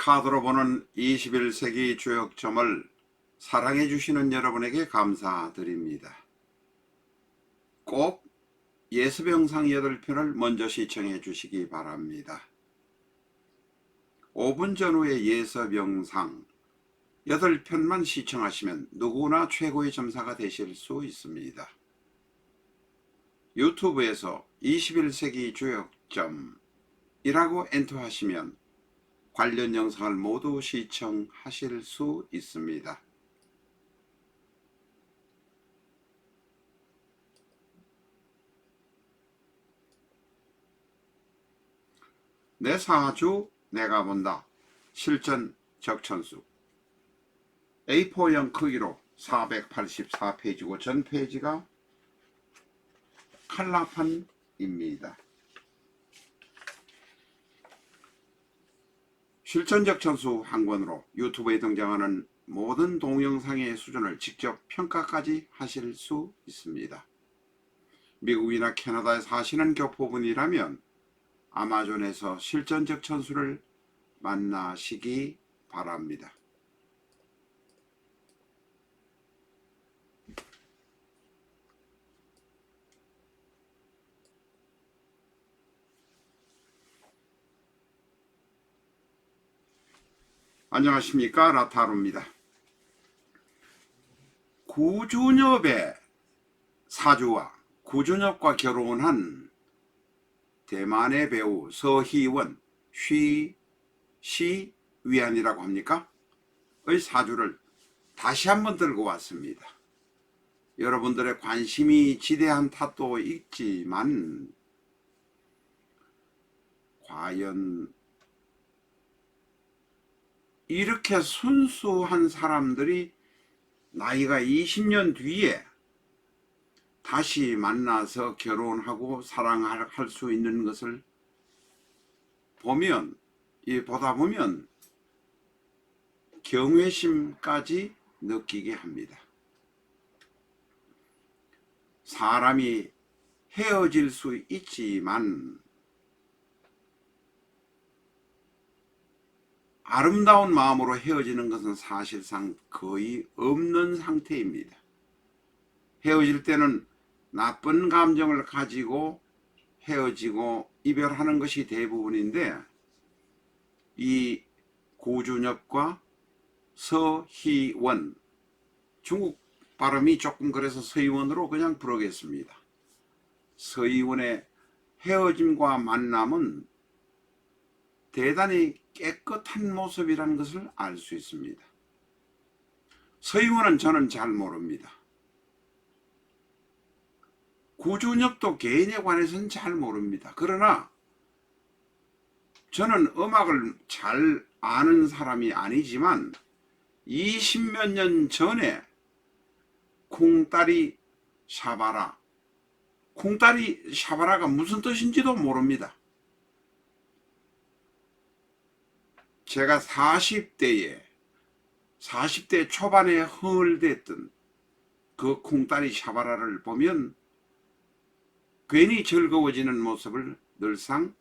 카드로 보는 21세기 주역점을 사랑해 주시는 여러분에게 감사드립니다. 꼭 예습영상 8편을 먼저 시청해 주시기 바랍니다. 5분 전후의 예습영상 8편만 시청하시면 누구나 최고의 점사가 되실 수 있습니다. 유튜브에서 21세기 주역점이라고 엔터하시면 관련 영상을 모두 시청하실 수 있습니다. 내 사주 내가 본다. 실전 적천수 A4형 크기로 484페이지고 전 페이지가 칼라판입니다. 실전적 천수 한 권으로 유튜브에 등장하는 모든 동영상의 수준을 직접 평가까지 하실 수 있습니다. 미국이나 캐나다에 사시는 교포분이라면 아마존에서 실전적 천수를 만나시기 바랍니다. 안녕하십니까, 라타루입니다. 구준엽의 사주와 구준엽과 결혼한 대만의 배우 서희원, 시위안이라고 합니까? 의 사주를 다시 한번 들고 왔습니다. 여러분들의 관심이 지대한 탓도 있지만 과연 이렇게 순수한 사람들이 나이가 20년 뒤에 다시 만나서 결혼하고 사랑할 수 있는 것을 보다 보면 경외심까지 느끼게 합니다. 사람이 헤어질 수 있지만 아름다운 마음으로 헤어지는 것은 사실상 거의 없는 상태입니다. 헤어질 때는 나쁜 감정을 가지고 헤어지고 이별하는 것이 대부분인데, 이 구준엽과 서희원, 중국 발음이 조금 그래서 서희원으로 그냥 부르겠습니다. 서희원의 헤어짐과 만남은 대단히 깨끗한 모습이라는 것을 알 수 있습니다. 서희원은 저는 잘 모릅니다. 구준엽도 개인에 관해서는 잘 모릅니다. 그러나 저는 음악을 잘 아는 사람이 아니지만 20몇 년 전에 콩다리 샤바라가 무슨 뜻인지도 모릅니다. 제가 40대 초반에 흥얼댔던 그 콩다리 샤바라를 보면 괜히 즐거워지는 모습을 늘상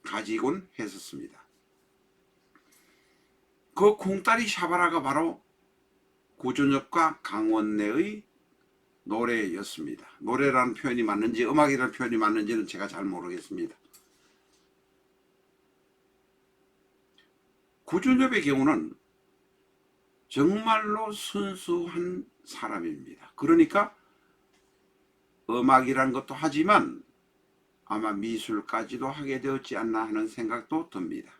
가지곤 했었습니다. 그 콩다리 샤바라가 바로 구준엽과 강원래의 노래였습니다. 노래라는 표현이 맞는지 음악이라는 표현이 맞는지는 제가 잘 모르겠습니다. 구준엽의 경우는 정말로 순수한 사람입니다. 그러니까 음악이란 것도 하지만 아마 미술까지도 하게 되었지 않나 하는 생각도 듭니다.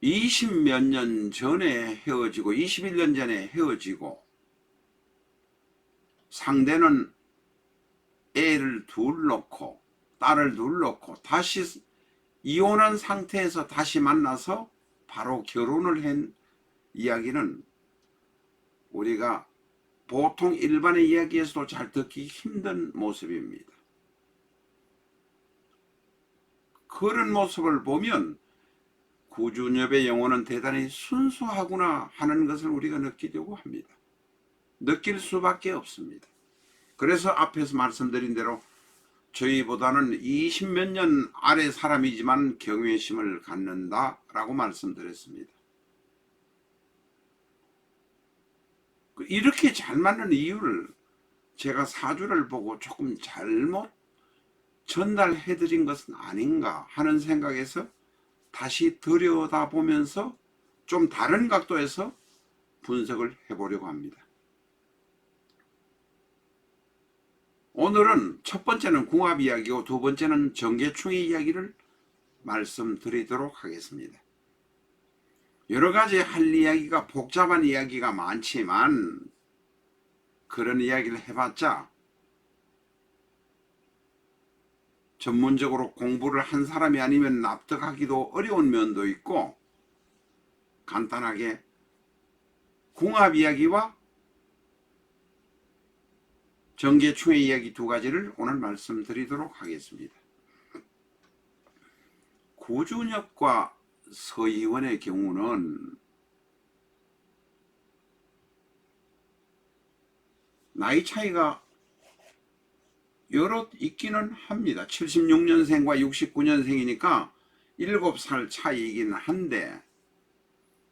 20몇 년 전에 헤어지고 21년 전에 헤어지고 상대는 애를 둘 놓고 딸을 둘 놓고 다시 이혼한 상태에서 다시 만나서 바로 결혼을 한 이야기는 우리가 보통 일반의 이야기에서도 잘 듣기 힘든 모습입니다. 그런 모습을 보면 구준엽의 영혼은 대단히 순수하구나 하는 것을 우리가 느끼려고 합니다. 느낄 수밖에 없습니다. 그래서 앞에서 말씀드린 대로 저희보다는 20몇 년 아래 사람이지만 경외심을 갖는다라고 말씀드렸습니다. 이렇게 잘 맞는 이유를 제가 사주를 보고 조금 잘못 전달해드린 것은 아닌가 하는 생각에서 다시 들여다보면서 좀 다른 각도에서 분석을 해보려고 합니다. 오늘은 첫 번째는 궁합 이야기고 두 번째는 정계충의 이야기를 말씀드리도록 하겠습니다. 여러가지 할 이야기가 복잡한 이야기가 많지만 그런 이야기를 해봤자 전문적으로 공부를 한 사람이 아니면 납득하기도 어려운 면도 있고, 간단하게 궁합 이야기와 정계충의 이야기 두 가지를 오늘 말씀드리도록 하겠습니다. 구준엽과 서희원의 경우는 나이 차이가 여럿 있기는 합니다. 76년생과 69년생이니까 7살 차이이긴 한데,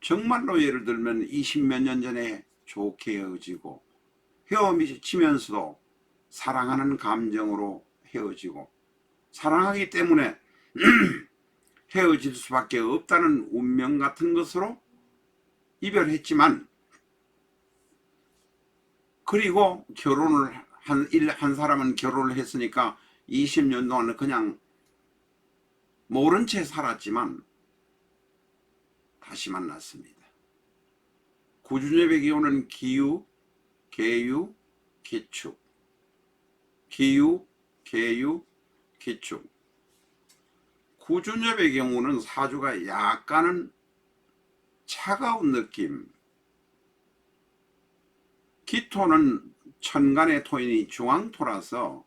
정말로 예를 들면 20몇 년 전에 좋게 헤어지고 헤어지면서도 사랑하는 감정으로 헤어지고 사랑하기 때문에 헤어질 수밖에 없다는 운명 같은 것으로 이별했지만, 그리고 결혼을 한 사람은 결혼을 했으니까 20년 동안 그냥 모른 채 살았지만 다시 만났습니다. 구준엽의 경우는 기유, 계유, 기축, 기유, 계유, 기축. 구준엽의 경우는 사주가 약간은 차가운 느낌, 기토는 천간의 토인이 중앙토라서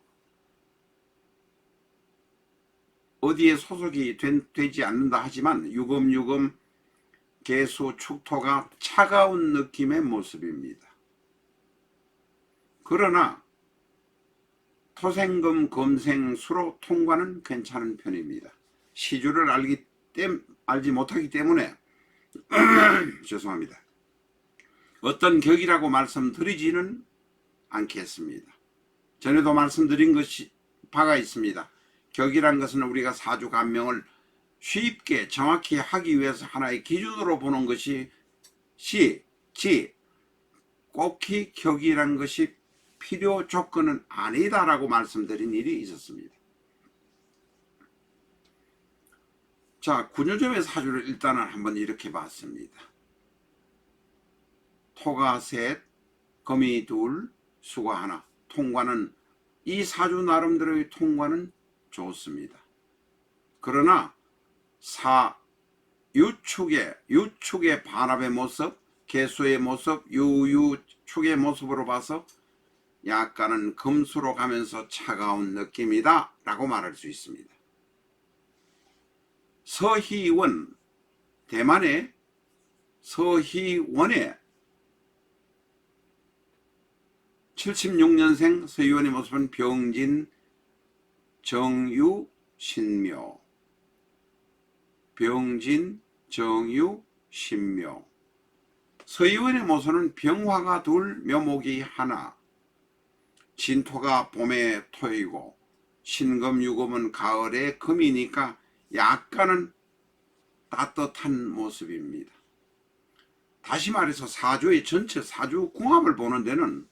어디에 소속이 되지 않는다 하지만 유금유금 계수 축토가 차가운 느낌의 모습입니다. 그러나 토생금 금생수로 통과는 괜찮은 편입니다. 시주를 알지 못하기 때문에 죄송합니다. 어떤 격이라고 말씀드리지는 않겠습니다. 전에도 말씀드린 바가 있습니다. 격이란 것은 우리가 사주 감명을 쉽게 정확히 하기 위해서 하나의 기준으로 보는 것이 꼭히 격이란 것이 필요 조건은 아니다라고 말씀드린 일이 있었습니다. 자, 구준엽의 사주를 일단은 한번 이렇게 봤습니다. 토가 셋, 금이 둘, 수가 하나. 통과는 이 사주 나름대로의 통과는 좋습니다. 그러나 유축의 반합의 모습, 개수의 모습, 유축의 모습으로 봐서 약간은 금수로 가면서 차가운 느낌이다 라고 말할 수 있습니다. 서희원, 대만의 서희원의 76년생 서희원의 모습은 병진, 정유, 신묘. 병진, 정유, 신묘. 서희원의 모습은 병화가 둘, 묘목이 하나. 진토가 봄에 토이고 신금, 유금은 가을에 금이니까 약간은 따뜻한 모습입니다. 다시 말해서 사주의 전체 사주 궁합을 보는 데는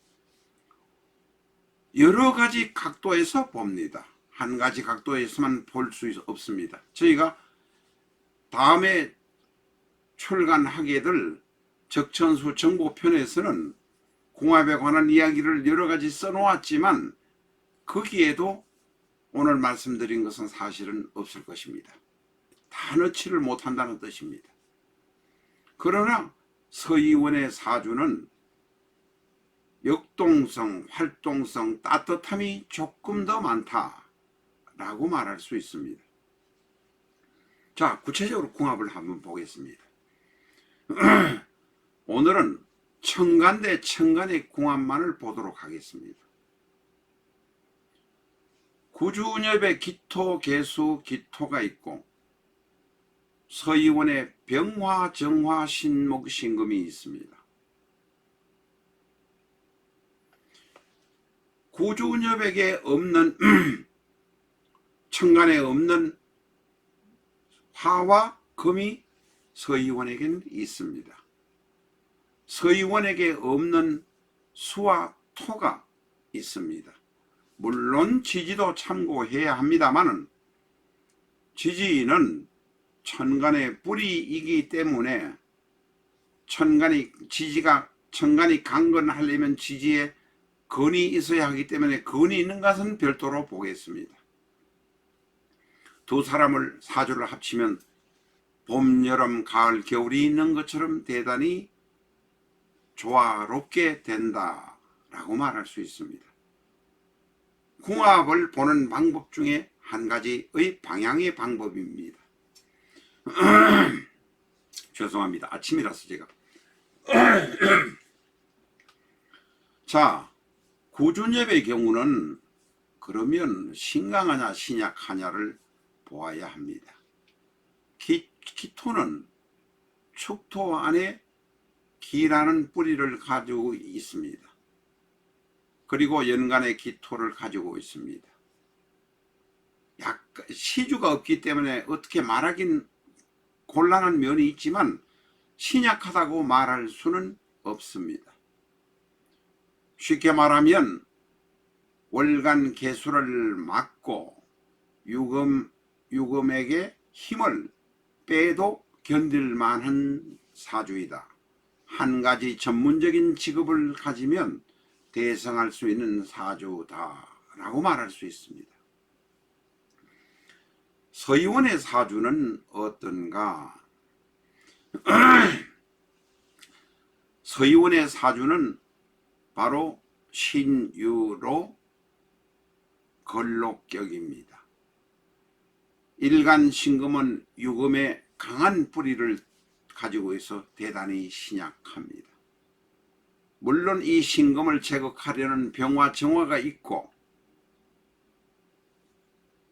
여러 가지 각도에서 봅니다. 한 가지 각도에서만 볼 수 없습니다. 저희가 다음에 출간하게 될 적천수 정보편에서는 궁합에 관한 이야기를 여러 가지 써놓았지만 거기에도 오늘 말씀드린 것은 사실은 없을 것입니다. 다 넣지를 못한다는 뜻입니다. 그러나 서희원의 사주는 역동성, 활동성, 따뜻함이 조금 더 많다라고 말할 수 있습니다. 자, 구체적으로 궁합을 한번 보겠습니다. 오늘은 천간 대 천간의 궁합만을 보도록 하겠습니다. 구준엽의 기토, 개수, 기토가 있고 서희원의 병화, 정화, 신목, 신금이 있습니다. 구준엽에게 없는 천간에 없는 화와 금이 서희원에게는 있습니다. 서희원에게 없는 수와 토가 있습니다. 물론 지지도 참고해야 합니다만은 지지는 천간의 뿌리이기 때문에 천간이 강건하려면 지지에 건이 있어야 하기 때문에 건이 있는 것은 별도로 보겠습니다. 두 사람을 사주를 합치면 봄, 여름, 가을, 겨울이 있는 것처럼 대단히 조화롭게 된다라고 말할 수 있습니다. 궁합을 보는 방법 중에 한 가지의 방향의 방법입니다. 죄송합니다. 아침이라서 제가. 자, 구준엽의 경우는 그러면 신강하냐 신약하냐를 보아야 합니다. 기토는 축토 안에 기라는 뿌리를 가지고 있습니다. 그리고 연간의 기토를 가지고 있습니다. 약간 시주가 없기 때문에 어떻게 말하긴 곤란한 면이 있지만 신약하다고 말할 수는 없습니다. 쉽게 말하면 월간 개수를 막고 유금에게 힘을 빼도 견딜만한 사주이다. 한 가지 전문적인 직업을 가지면 대성할 수 있는 사주다라고 말할 수 있습니다. 서희원의 사주는 어떤가? 서희원의 사주는 바로 신유로 걸록격입니다. 일간 신금은 유금의 강한 뿌리를 가지고 있어 대단히 신약합니다. 물론 이 신금을 제거하려는 병화 정화가 있고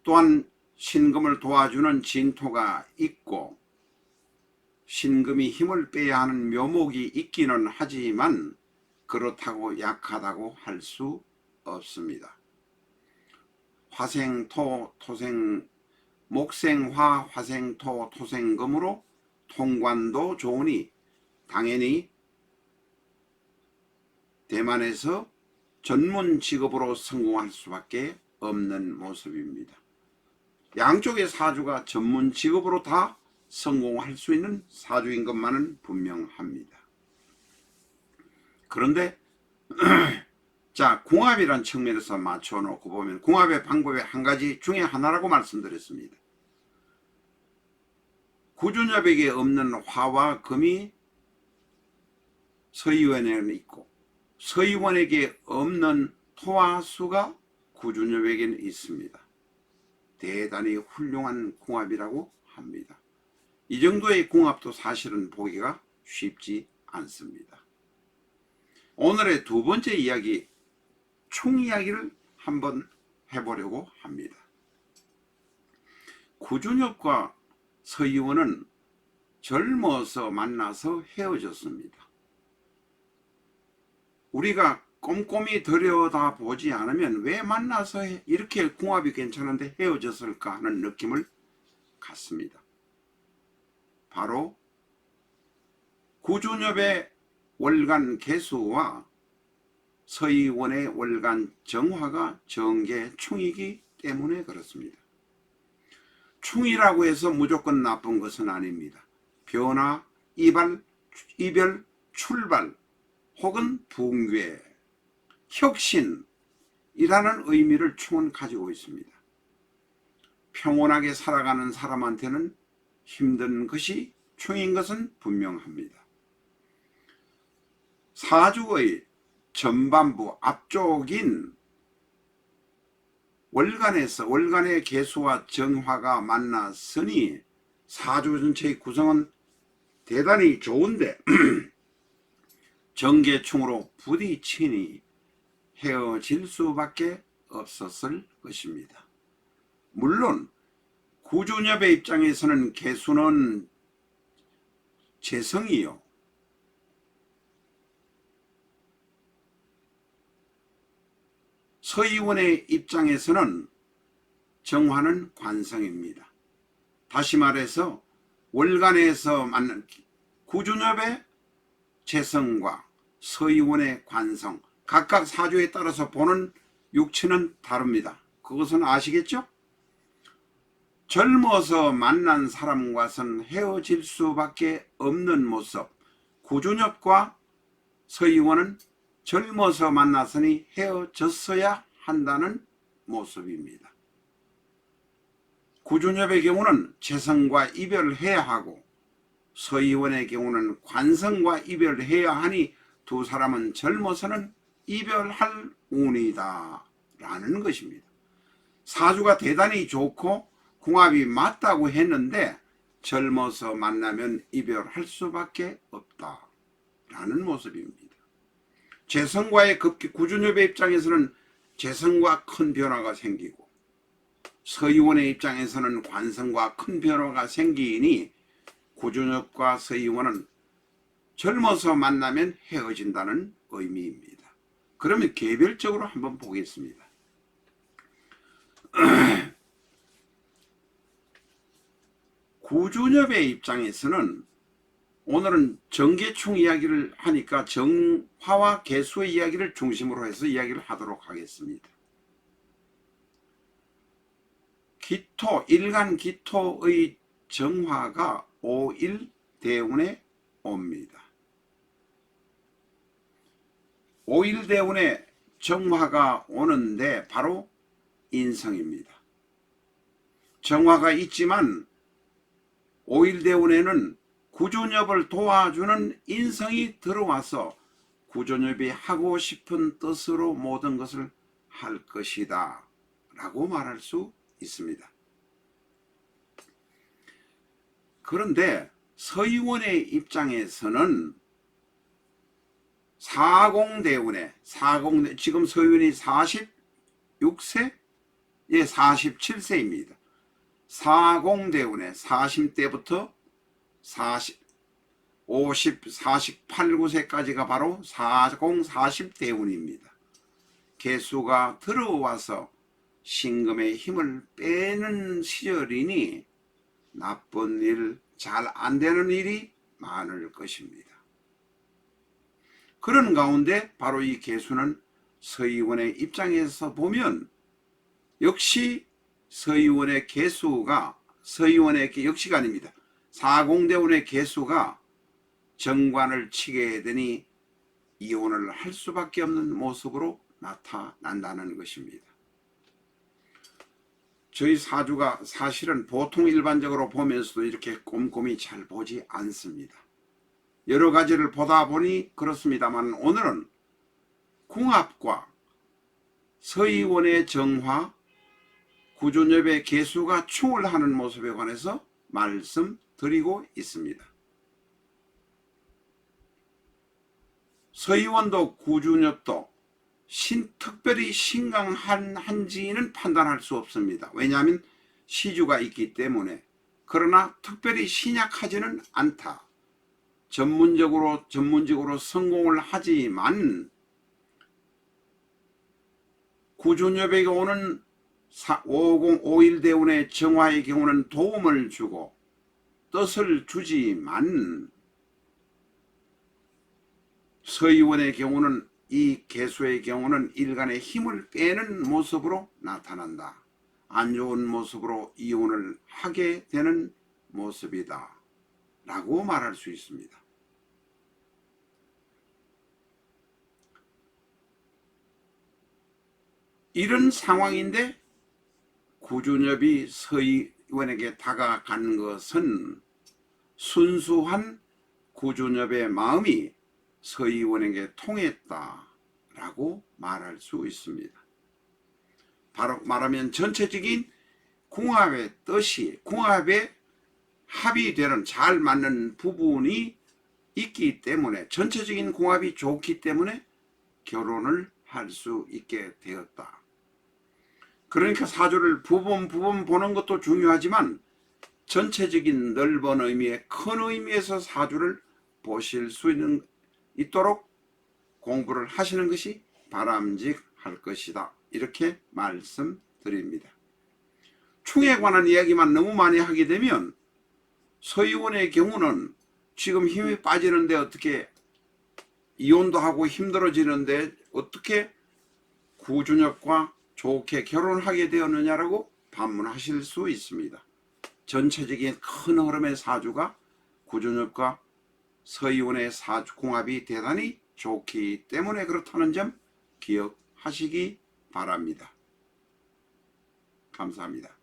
또한 신금을 도와주는 진토가 있고 신금이 힘을 빼야 하는 묘목이 있기는 하지만 그렇다고 약하다고 할 수 없습니다. 화생토, 토생, 목생화, 화생토, 토생금으로 통관도 좋으니 당연히 대만에서 전문 직업으로 성공할 수밖에 없는 모습입니다. 양쪽의 사주가 전문 직업으로 다 성공할 수 있는 사주인 것만은 분명합니다. 그런데 자, 궁합이란 측면에서 맞춰놓고 보면 궁합의 방법의 한 가지 중에 하나라고 말씀드렸습니다. 구준엽에게 없는 화와 금이 서희원에는 있고 서희원에게 없는 토와 수가 구준엽에게는 있습니다. 대단히 훌륭한 궁합이라고 합니다. 이 정도의 궁합도 사실은 보기가 쉽지 않습니다. 오늘의 두 번째 이야기, 충 이야기를 한번 해보려고 합니다. 구준엽과 서희원은 젊어서 만나서 헤어졌습니다. 우리가 꼼꼼히 들여다보지 않으면 왜 만나서 이렇게 궁합이 괜찮은데 헤어졌을까 하는 느낌을 갖습니다. 바로 구준엽의 월간 개수와 서희원의 월간 정화가 정계충이기 때문에 그렇습니다. 충이라고 해서 무조건 나쁜 것은 아닙니다. 변화, 이별, 출발 혹은 붕괴, 혁신이라는 의미를 충은 가지고 있습니다. 평온하게 살아가는 사람한테는 힘든 것이 충인 것은 분명합니다. 사주의 전반부 앞쪽인 월간의 개수와 정화가 만났으니 사주 전체의 구성은 대단히 좋은데 정계충으로 부딪히니 헤어질 수밖에 없었을 것입니다. 물론 구준엽의 입장에서는 개수는 재성이요. 서희원의 입장에서는 정화는 관성입니다. 다시 말해서 월간에서 만난 구준엽의 재성과 서희원의 관성, 각각 사주에 따라서 보는 육체는 다릅니다. 그것은 아시겠죠? 젊어서 만난 사람과는 헤어질 수밖에 없는 모습. 구준엽과 서희원은 젊어서 만났으니 헤어졌어야 한다는 모습입니다. 구준엽의 경우는 재성과 이별해야 하고 서희원의 경우는 관성과 이별해야 하니 두 사람은 젊어서는 이별할 운이다 라는 것입니다. 사주가 대단히 좋고 궁합이 맞다고 했는데 젊어서 만나면 이별할 수밖에 없다 라는 모습입니다. 재성과의 급기, 구준엽의 입장에서는 재성과 큰 변화가 생기고 서희원의 입장에서는 관성과 큰 변화가 생기니 구준엽과 서희원은 젊어서 만나면 헤어진다는 의미입니다. 그러면 개별적으로 한번 보겠습니다. 구준엽의 입장에서는 오늘은 정계충 이야기를 하니까 정화와 개수의 이야기를 중심으로 해서 이야기를 하도록 하겠습니다. 기토, 일간 기토의 정화가 5일 대운에 옵니다. 5일 대운에 정화가 오는데 바로 인성입니다. 정화가 있지만 5일 대운에는 구준엽을 도와주는 인성이 들어와서 구준엽이 하고 싶은 뜻으로 모든 것을 할 것이다 라고 말할 수 있습니다. 그런데 서희원의 입장에서는 사공대운에 지금 서희원이 46세? 예, 47세입니다. 사공대운에 40대부터 50, 48, 9세까지가 바로 40대운입니다. 개수가 들어와서 신금의 힘을 빼는 시절이니 나쁜 일, 잘 안되는 일이 많을 것입니다. 그런 가운데 바로 이 개수는 서희원의 입장에서 보면 역시 서희원의 개수가 역시가 아닙니다. 사공대운의 개수가 정관을 치게 되니 이혼을 할 수밖에 없는 모습으로 나타난다는 것입니다. 저희 사주가 사실은 보통 일반적으로 보면서도 이렇게 꼼꼼히 잘 보지 않습니다. 여러 가지를 보다 보니 그렇습니다만 오늘은 궁합과 서희원의 정화, 구준엽의 개수가 충을 하는 모습에 관해서 말씀드리고 있습니다. 서희원도 구준엽도 특별히 신강한지는 판단할 수 없습니다. 왜냐하면 시주가 있기 때문에. 그러나 특별히 신약하지는 않다. 전문적으로 성공을 하지만 구준엽에게 오는 550, 5일 대운의 정화의 경우는 도움을 주고 뜻을 주지만 서희원의 경우는 이 개수의 경우는 일간의 힘을 빼는 모습으로 나타난다. 안 좋은 모습으로 이혼을 하게 되는 모습이다 라고 말할 수 있습니다. 이런 상황인데 구준엽이 서희원에게 다가간 것은 순수한 구준엽의 마음이 서희원에게 통했다라고 말할 수 있습니다. 바로 말하면 전체적인 궁합의 뜻이, 궁합의 합의되는 잘 맞는 부분이 있기 때문에, 전체적인 궁합이 좋기 때문에 결혼을 할 수 있게 되었다. 그러니까 사주를 부분 보는 것도 중요하지만 전체적인 넓은 의미의 큰 의미에서 사주를 보실 수 있도록 공부를 하시는 것이 바람직할 것이다. 이렇게 말씀드립니다. 충에 관한 이야기만 너무 많이 하게 되면 서희원의 경우는 지금 힘이 빠지는데 어떻게 이혼도 하고 힘들어지는데 어떻게 구준엽과 좋게 결혼하게 되었느냐라고 반문하실 수 있습니다. 전체적인 큰 흐름의 사주가 구준엽과 서희원의 사주궁합이 대단히 좋기 때문에 그렇다는 점 기억하시기 바랍니다. 감사합니다.